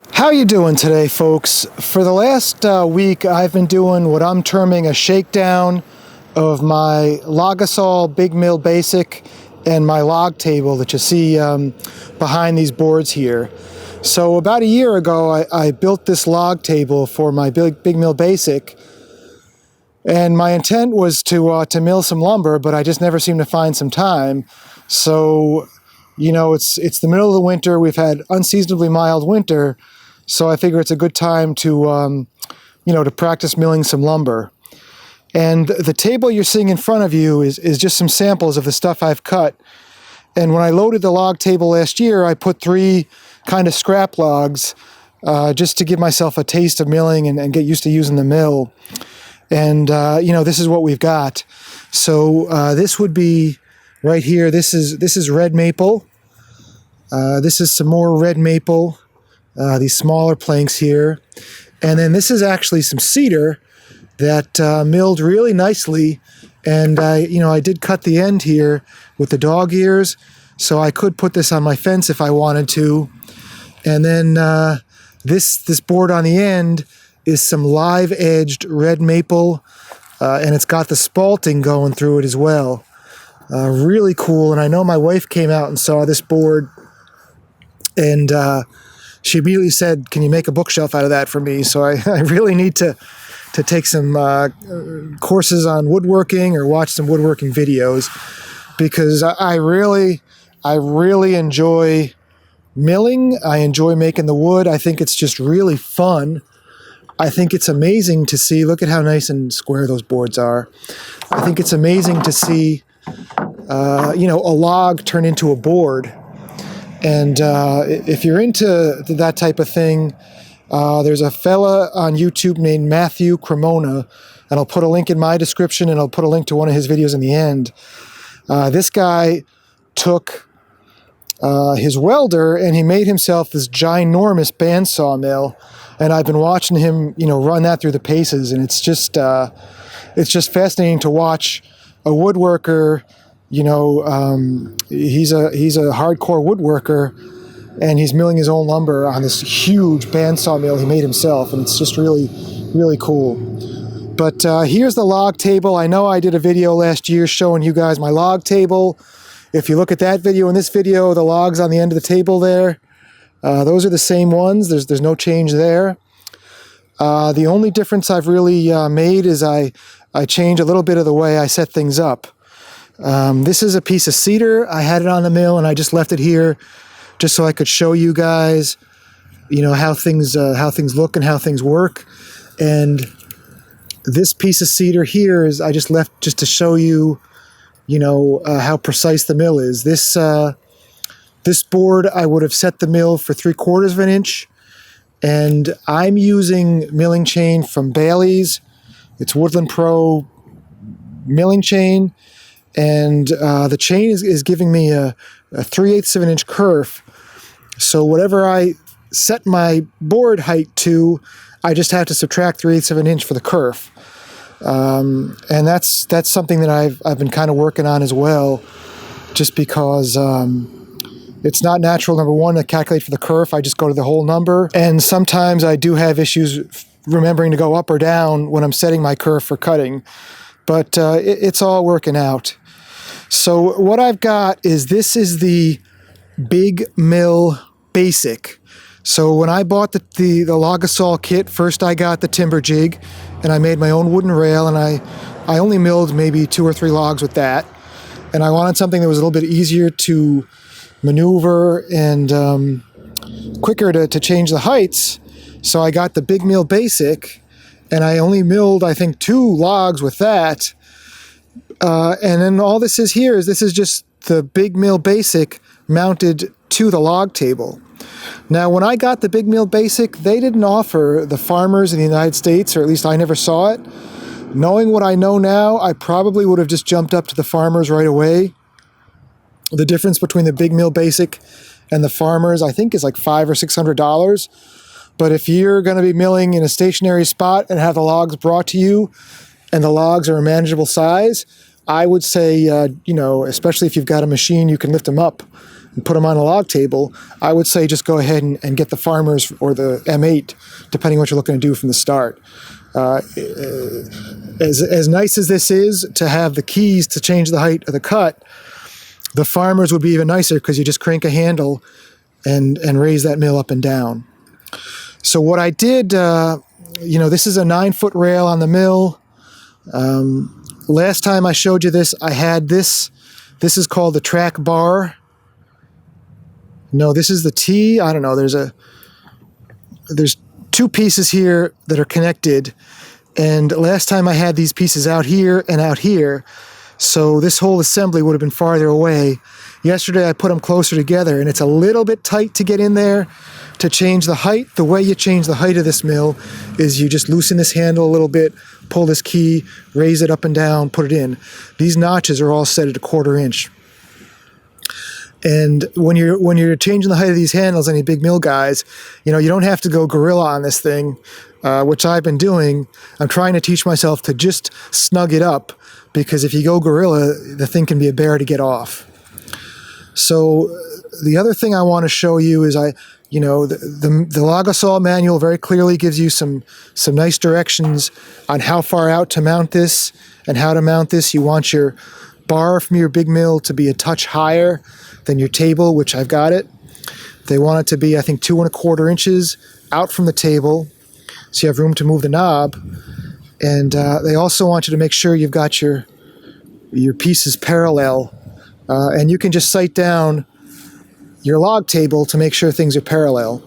How you doing today, folks? For the last week, I've been doing what I'm terming a shakedown of my Logosol Big Mill Basic and my log table that you see behind these boards here. So about a year ago, I built this log table for my Big Mill Basic, and my intent was to mill some lumber, but I just never seemed to find some time. So, you know, it's the middle of the winter. We've had unseasonably mild winter. So I figure it's a good time to, to practice milling some lumber. And the table you're seeing in front of you is just some samples of the stuff I've cut. And when I loaded the log table last year, I put 3 kind of scrap logs just to give myself a taste of milling and get used to using the mill. And, this is what we've got. So this would be right here. This is red maple. This is some more red maple. These smaller planks here. And then this is actually some cedar that milled really nicely. And I did cut the end here with the dog ears, so I could put this on my fence if I wanted to. And then this board on the end is some live edged red maple, and it's got the spalting going through it as well. Really cool. And I know my wife came out and saw this board, and she immediately said, "Can you make a bookshelf out of that for me?" So I really need to take some courses on woodworking or watch some woodworking videos, because I really enjoy milling. I enjoy making the wood. I think it's just really fun. I think it's amazing to see. Look at how nice and square those boards are. I think it's amazing to see, a log turn into a board. And if you're into that type of thing, there's a fella on YouTube named Matthew Cremona, and I'll put a link in my description, and I'll put a link to one of his videos in the end. This guy took his welder and he made himself this ginormous bandsaw mill, and I've been watching him, run that through the paces, and it's just fascinating to watch a woodworker. He's a hardcore woodworker, and he's milling his own lumber on this huge bandsaw mill he made himself, and it's just really, really cool. But here's the log table. I know I did a video last year showing you guys my log table. If you look at that video and this video, the logs on the end of the table there, those are the same ones. There's no change there. The only difference I've really made is I change a little bit of the way I set things up. This is a piece of cedar. I had it on the mill, and I just left it here just so I could show you guys, how things look and how things work. And this piece of cedar here is I just left just to show you, how precise the mill is. This board I would have set the mill for 3/4 of an inch, and I'm using milling chain from Bailey's. It's Woodland Pro milling chain. And the chain is giving me a 3/8 of an inch kerf. So whatever I set my board height to, I just have to subtract 3/8 of an inch for the kerf. And that's something that I've been kind of working on as well, just because it's not natural, number one, to calculate for the kerf. I just go to the whole number. And sometimes I do have issues remembering to go up or down when I'm setting my kerf for cutting. But it's all working out. So what I've got is this is the Big Mill Basic. So when I bought the Logosol kit, first I got the timberjig, and I made my own wooden rail, and I only milled maybe 2 or 3 logs with that. And I wanted something that was a little bit easier to maneuver and quicker to change the heights. So I got the Big Mill Basic, and I only milled, I think, 2 logs with that. And then all this is here is just the Big Mill Basic mounted to the log table. Now, when I got the Big Mill Basic, they didn't offer the farmers in the United States, or at least I never saw it. Knowing what I know now, I probably would have just jumped up to the farmers right away. The difference between the Big Mill Basic and the farmers, I think, is like $500 or $600. But if you're going to be milling in a stationary spot and have the logs brought to you, and the logs are a manageable size, I would say, especially if you've got a machine, you can lift them up. and put them on a log table, I would say just go ahead and get the Farmers or the M8, depending on what you're looking to do from the start. As nice as this is to have the keys to change the height of the cut, the Farmers would be even nicer because you just crank a handle and raise that mill up and down. So what I did, this is a 9-foot rail on the mill. Last time I showed you this, I had this. This is called the track bar. No, this is the T. I don't know. There's 2 pieces here that are connected. And last time I had these pieces out here and out here. So this whole assembly would have been farther away. Yesterday I put them closer together, and it's a little bit tight to get in there to change the height. The way you change the height of this mill is you just loosen this handle a little bit, pull this key, raise it up and down, put it in. These notches are all set at a 1/4 inch. And when you're changing the height of these handles, any big mill guys, you don't have to go gorilla on this thing, which I've been doing. I'm trying to teach myself to just snug it up, because if you go gorilla, the thing can be a bear to get off. So the other thing I want to show you is the Logosol manual very clearly gives you some nice directions on how far out to mount this and how to mount this. You want your bar from your big mill to be a touch higher than your table, which I've got it. They want it to be, I think, 2 1/4 inches out from the table, so you have room to move the knob. And they also want you to make sure you've got your pieces parallel. And you can just sight down your log table to make sure things are parallel.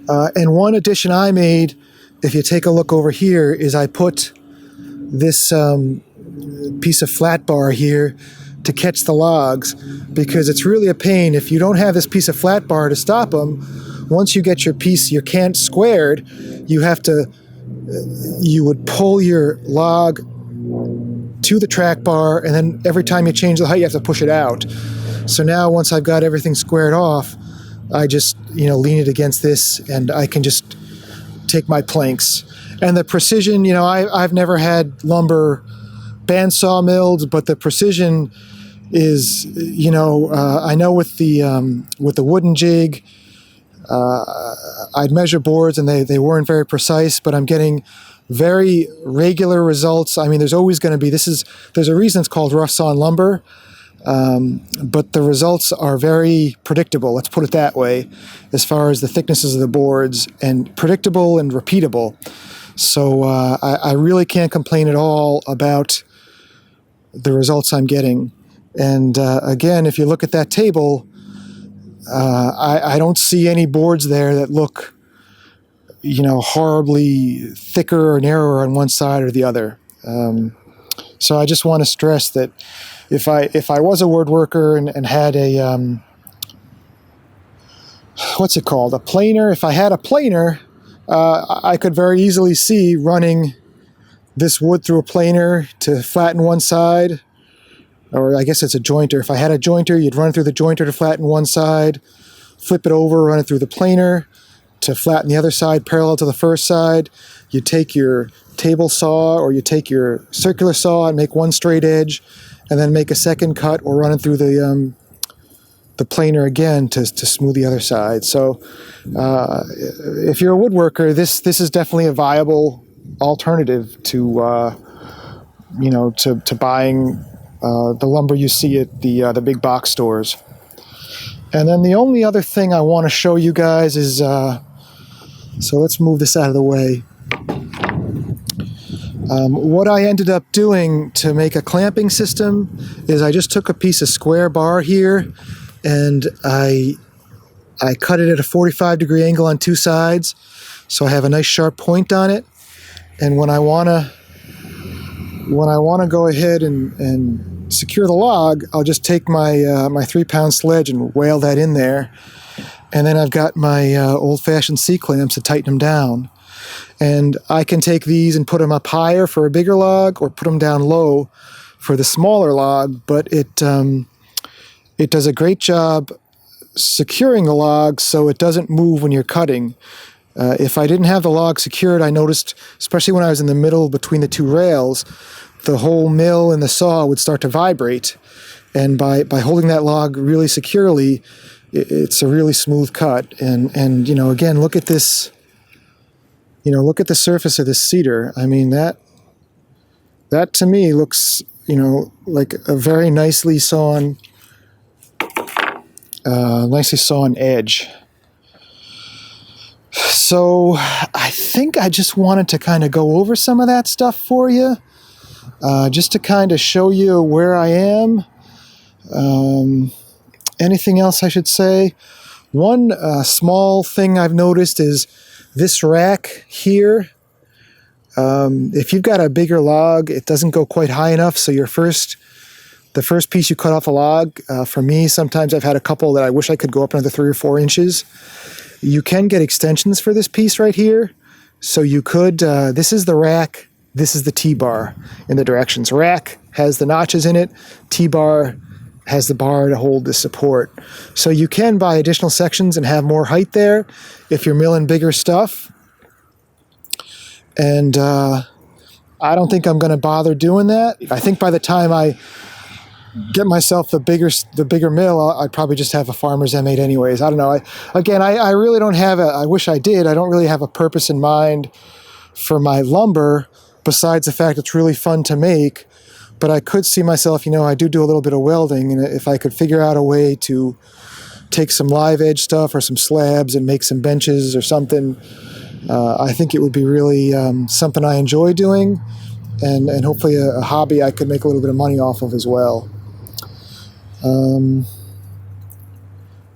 And one addition I made, if you take a look over here, is I put this piece of flat bar here to catch the logs, because it's really a pain. If you don't have this piece of flat bar to stop them, once you get your cant squared, you would pull your log to the track bar, and then every time you change the height, you have to push it out. So now once I've got everything squared off, I just, lean it against this, and I can just take my planks. And the precision, I've never had lumber bandsaw milled, but the precision is, I know with the wooden jig, I'd measure boards and they weren't very precise, but I'm getting very regular results. I mean, there's always going to be, there's a reason it's called rough sawn lumber, but the results are very predictable, let's put it that way, as far as the thicknesses of the boards, and predictable and repeatable. So I really can't complain at all about the results I'm getting. And again, if you look at that table, I don't see any boards there that look, horribly thicker or narrower on one side or the other. So I just want to stress that if I was a woodworker and had a, what's it called? A planer. If I had a planer, I could very easily see running this wood through a planer to flatten one side, or I guess it's a jointer. If I had a jointer, you'd run through the jointer to flatten one side, flip it over, run it through the planer to flatten the other side parallel to the first side. You take your table saw or you take your circular saw and make one straight edge, and then make a second cut or run it through the planer again to smooth the other side. So if you're a woodworker, this is definitely a viable alternative to to buying the lumber you see at the big box stores. And then the only other thing I want to show you guys is, so let's move this out of the way. What I ended up doing to make a clamping system is I just took a piece of square bar here and I cut it at a 45-degree angle on two sides, so I have a nice sharp point on it. And when I want to go ahead and secure the log, I'll just take my my 3-pound sledge and whale that in there, and then I've got my old-fashioned C-clamps to tighten them down. And I can take these and put them up higher for a bigger log, or put them down low for the smaller log. But it does a great job securing the log so it doesn't move when you're cutting. If I didn't have the log secured, I noticed, especially when I was in the middle between the two rails, the whole mill and the saw would start to vibrate. And by holding that log really securely, it's a really smooth cut. And you know, again, look at this. You know, look at the surface of this cedar. I mean, that to me looks, you know, like a very nicely sawn edge. So I think I just wanted to kind of go over some of that stuff for you, just to kind of show you where I am. Anything else I should say? One small thing I've noticed is this rack here. If you've got a bigger log, it doesn't go quite high enough, so the first piece you cut off a log, for me, sometimes I've had a couple that I wish I could go up another 3 or 4 inches. You can get extensions for this piece right here. So you could, this is the rack, this is the T-bar in the directions. Rack has the notches in it, T-bar has the bar to hold the support. So you can buy additional sections and have more height there if you're milling bigger stuff. And I don't think I'm going to bother doing that. I think by the time I get myself the bigger mill, I'd probably just have a farmer's M8 anyways. I don't know. I really don't have I wish I did. I don't really have a purpose in mind for my lumber besides the fact it's really fun to make. But I could see myself, you know, I do a little bit of welding, and if I could figure out a way to take some live edge stuff or some slabs and make some benches or something, I think it would be really something I enjoy doing, and hopefully a hobby I could make a little bit of money off of as well.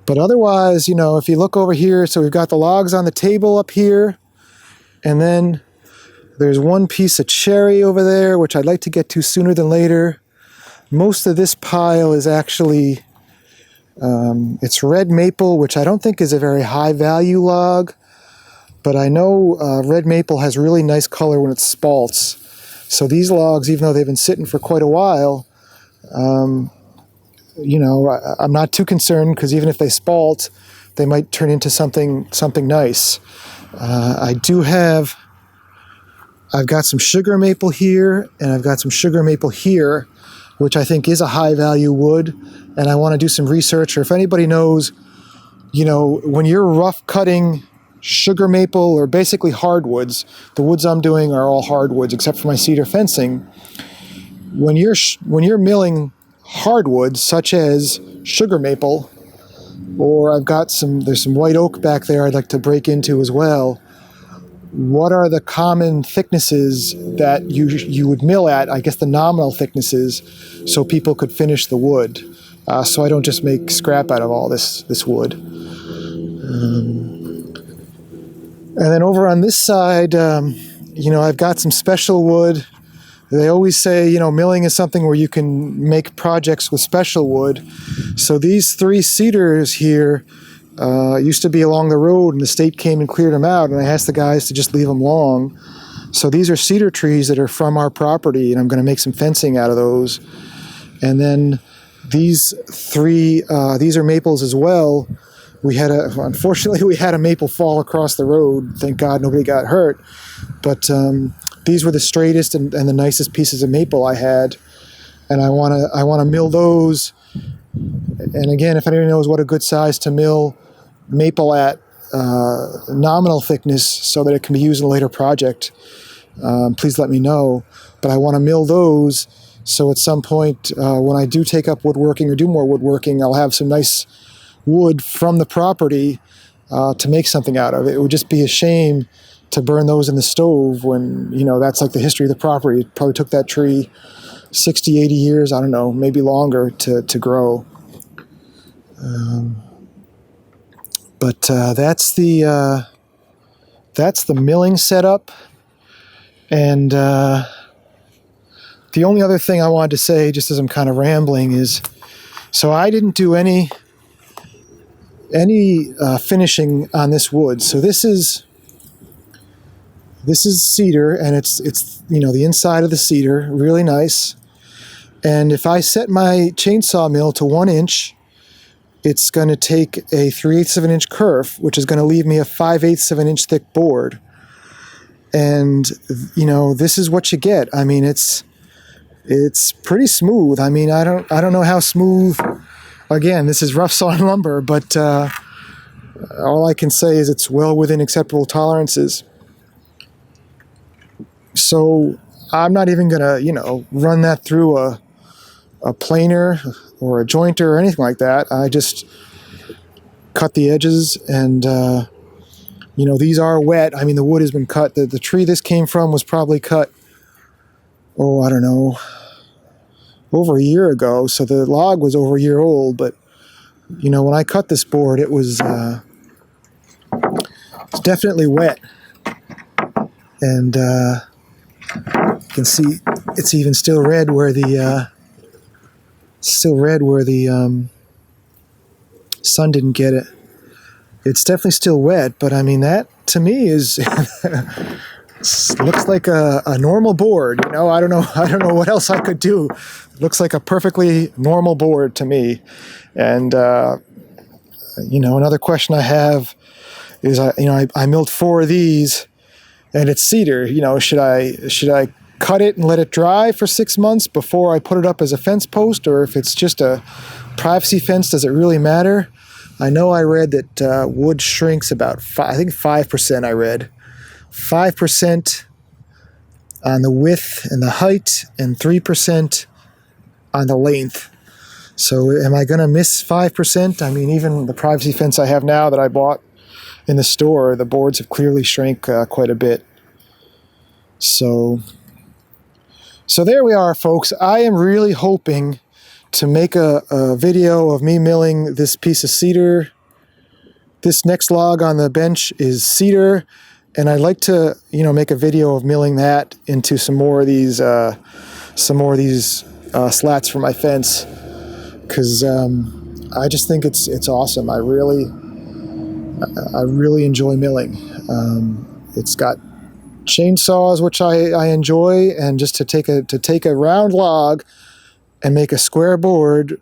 But otherwise, you know, if you look over here, so we've got the logs on the table up here, and then there's one piece of cherry over there, which I'd like to get to sooner than later. Most of this pile is actually, it's red maple, which I don't think is a very high value log, but I know red maple has really nice color when it spalts. So these logs, even though they've been sitting for quite a while, you know, I'm not too concerned, because even if they spalt, they might turn into something nice. I've got some sugar maple here, and I've got some sugar maple here, which I think is a high value wood, and I want to do some research. Or if anybody knows, you know, when you're rough cutting sugar maple or basically hardwoods, the woods I'm doing are all hardwoods except for my cedar fencing. When you're milling hardwoods such as sugar maple, or there's some white oak back there I'd like to break into as well. What are the common thicknesses that you would mill at? I guess the nominal thicknesses, so people could finish the wood. So I don't just make scrap out of all this wood. And then over on this side, you know, I've got some special wood. They always say, you know, milling is something where you can make projects with special wood. So these 3 cedars here used to be along the road, and the state came and cleared them out, and I asked the guys to just leave them long. So these are cedar trees that are from our property, and I'm going to make some fencing out of those. And then these 3, these are maples as well. Unfortunately, we had a maple fall across the road. Thank God nobody got hurt. But these were the straightest and the nicest pieces of maple I had, and I want to mill those. And again, if anybody knows what a good size to mill maple at, nominal thickness, so that it can be used in a later project, please let me know. But I want to mill those, so at some point when I do take up woodworking or do more woodworking, I'll have some nice wood from the property to make something out of. It would just be a shame to burn those in the stove when, you know, that's like the history of the property. It probably took that tree 60, 80 years, I don't know, maybe longer to grow. But that's the milling setup. And the only other thing I wanted to say, just as I'm kind of rambling, is so I didn't do any finishing on this wood. So this is cedar, and it's you know, the inside of the cedar, really nice. And if I set my chainsaw mill to 1 inch, it's going to take a 3/8 of an inch kerf, which is going to leave me a 5/8 of an inch thick board. And, you know, this is what you get. I mean, it's it's pretty smooth. I mean, I don't know how smooth. Again, this is rough sawn lumber, but all I can say is it's well within acceptable tolerances. So I'm not even gonna, run that through a planer or a jointer or anything like that. I just cut the edges, and these are wet. I mean, the wood has been cut. The tree this came from was probably cut, I don't know, over a year ago. So the log was over a year old. But when I cut this board, it was it's definitely wet, and you can see it's even still red where the sun didn't get it. It's definitely still wet, but I mean, that to me is looks like a normal board. I don't know what else I could do. It looks like a perfectly normal board to me. And another question I have is, I milled 4 of these, and it's cedar. Should I cut it and let it dry for 6 months before I put it up as a fence post, or if it's just a privacy fence, does it really matter? I know I read that wood shrinks about 5%. I read 5% on the width and the height, and 3% on the length. So am I going to miss 5%? I mean, even the privacy fence I have now that I bought in the store, the boards have clearly shrank quite a bit. So there we are, folks. I am really hoping to make a video of me milling this piece of cedar. This next log on the bench is cedar, and I'd like to, make a video of milling that into some more of these slats for my fence, because I just think it's awesome. I really enjoy milling. It's got chainsaws, which I enjoy, and just to take a round log and make a square board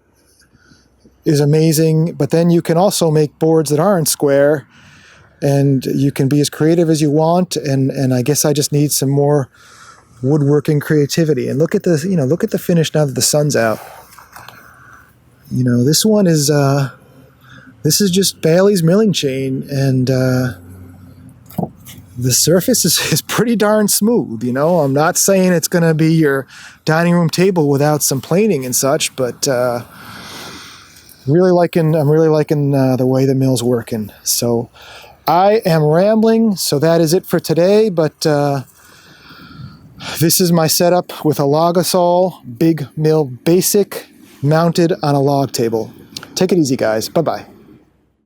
is amazing. But then you can also make boards that aren't square, and you can be as creative as you want. And I guess I just need some more woodworking creativity. And look at the finish now that the sun's out. This one is this is just Bailey's milling chain, and the surface is pretty darn smooth. I'm not saying it's going to be your dining room table without some planing and such, but I'm really liking the way the mill's working. So I am rambling, so that is it for today. But this is my setup with a Logosol Big Mill Basic mounted on a log table. Take it easy, guys. Bye-bye.